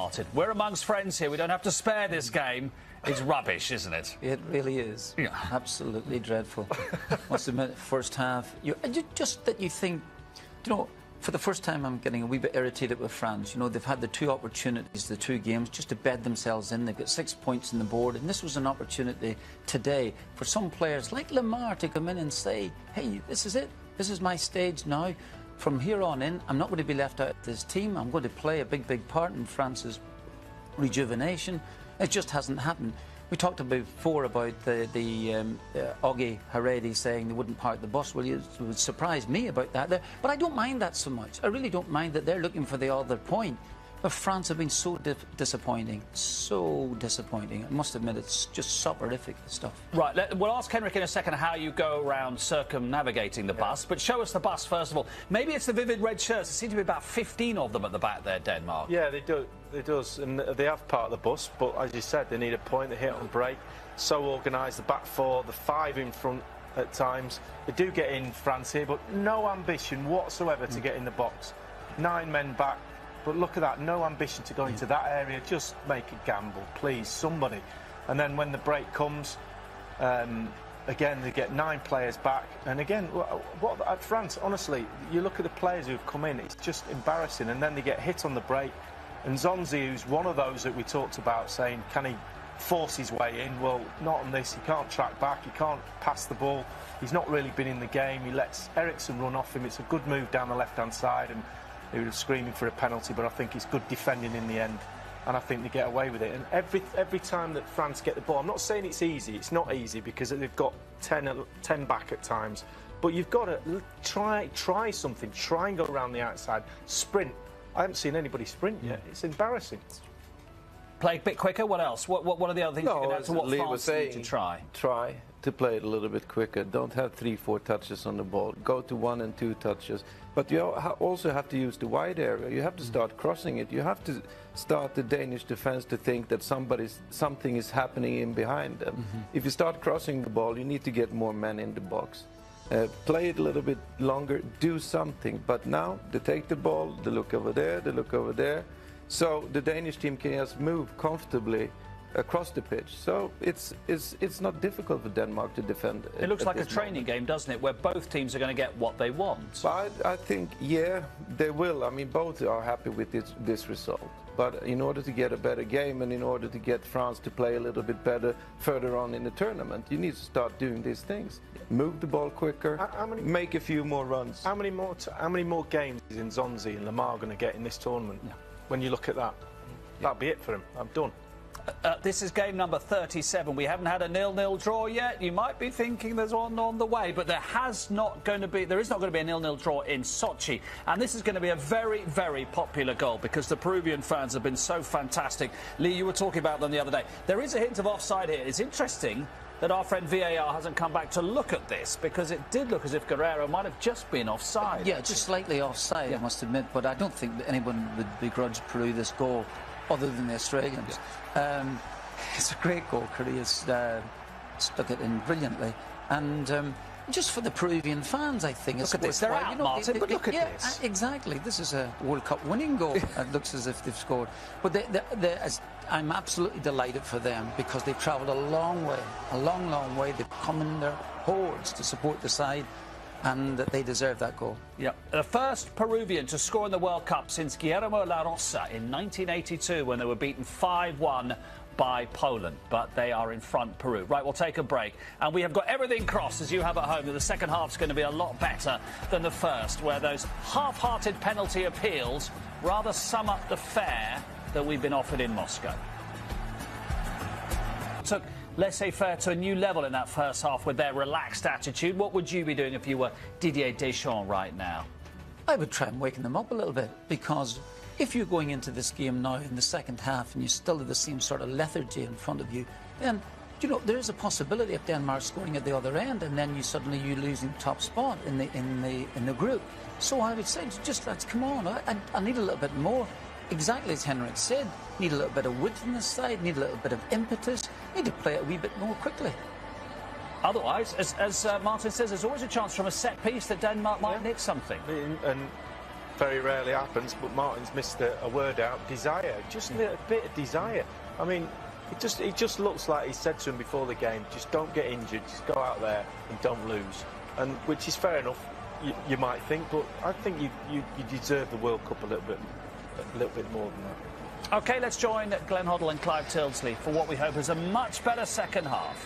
Martin. We're amongst friends here. We don't have to spare this game. It's rubbish, isn't it? It really is. Yeah. Absolutely dreadful. Must admit, first half, you think, for the first time I'm getting a wee bit irritated with France. They've had the two opportunities, the two games, just to bed themselves in. They've got 6 points on the board, and this was an opportunity today for some players like Lamar to come in and say, hey, this is it. This is my stage now. From here on in, I'm not going to be left out of this team. I'm going to play a big, big part in France's rejuvenation. It just hasn't happened. We talked before about the Augie Haredi saying they wouldn't park the bus. Well, it would surprise me about that. But I don't mind that so much. I really don't mind that they're looking for the other point. But France have been so disappointing. So disappointing. I must admit, it's just soporific, the stuff. Right, we'll ask Henrik in a second how you go around circumnavigating the bus. But show us the bus, first of all. Maybe it's the vivid red shirts. There seem to be about 15 of them at the back there, Denmark. Yeah, they do. It does. And they have part of the bus. But as you said, they need a point. They hit on break. So organised. The back four, the five in front at times. They do get in, France here, but no ambition whatsoever to get in the box. 9 men back. But look at that, no ambition to go into that area. Just make a gamble, please, somebody. And then when the break comes, again, they get 9 players back. And again, at France, honestly, you look at the players who've come in, it's just embarrassing. And then they get hit on the break. And Zonzi, who's one of those that we talked about, saying, can he force his way in? Well, not on this. He can't track back. He can't pass the ball. He's not really been in the game. He lets Eriksson run off him. It's a good move down the left-hand side. And he was screaming for a penalty, but I think it's good defending in the end, and I think they get away with it. And every time that France get the ball, I'm not saying it's easy. It's not easy because they've got 10 back at times, but you've got to try something. Try and go around the outside. Sprint. I haven't seen anybody sprint yet. It's embarrassing. Play a bit quicker. What else? What are the other things you can add to what Lee France was saying, need to try? Try to play it a little bit quicker. Don't have 3-4 touches on the ball. Go to 1 and 2 touches. But you also have to use the wide area. You have to start crossing it. You have to start the Danish defense to think that something is happening in behind them. If you start crossing the ball, you need to get more men in the box. Play it a little bit longer. Do something. But now they take the ball. They look over there. They look over there. So the Danish team can just move comfortably across the pitch. So it's not difficult for Denmark to defend. It looks like a training game, doesn't it, where both teams are going to get what they want? But I think, yeah, they will. I mean, both are happy with this result. But in order to get a better game and in order to get France to play a little bit better further on in the tournament, you need to start doing these things. Move the ball quicker, make a few more runs. How many more games is Nzonzi and Lamar going to get in this tournament? Yeah. When you look at that, that'll be it for him. I'm done. This is game number 37. We haven't had a 0-0 draw yet. You might be thinking there's one on the way, but there is not going to be a 0-0 draw in Sochi. And this is going to be a very, very popular goal because the Peruvian fans have been so fantastic. Lee, you were talking about them the other day. There is a hint of offside here. It's interesting that our friend VAR hasn't come back to look at this because it did look as if Guerrero might have just been offside. Yeah, just slightly offside, I must admit, but I don't think that anyone would begrudge Peru this goal other than the Australians. It's a great goal. Korea's stuck it in brilliantly. And just for the Peruvian fans, I think look at this. They're out, Martin, but look at this. Exactly. This is a World Cup winning goal. It looks as if they've scored. But I'm absolutely delighted for them because they've travelled a long way, a long, long way. They've come in their hordes to support the side, and they deserve that goal. Yeah, the first Peruvian to score in the World Cup since Guillermo La Rosa in 1982 when they were beaten 5-1 by Poland, but they are in front, Peru. Right, we'll take a break. And we have got everything crossed, as you have at home, that the second half's going to be a lot better than the first, where those half-hearted penalty appeals rather sum up the fare that we've been offered in Moscow. Took laissez-faire to a new level in that first half with their relaxed attitude. What would you be doing if you were Didier Deschamps right now? I would try and waken them up a little bit, because if you're going into this game now in the second half and you still have the same sort of lethargy in front of you, then there is a possibility of Denmark scoring at the other end, and then you losing top spot in the group. So I would say, just let's come on. I need a little bit more. Exactly as Henrik said, need a little bit of width on the side, need a little bit of impetus, need to play it a wee bit more quickly. Otherwise, as Martin says, there's always a chance from a set piece that Denmark might nick something. And very rarely happens, but Martin's missed a word out. Desire, just a bit of desire. I mean, it just looks like he said to him before the game, just don't get injured, just go out there and don't lose. And which is fair enough, you might think, but I think you deserve the World Cup a little bit more than that. OK, let's join Glenn Hoddle and Clive Tildesley for what we hope is a much better second half.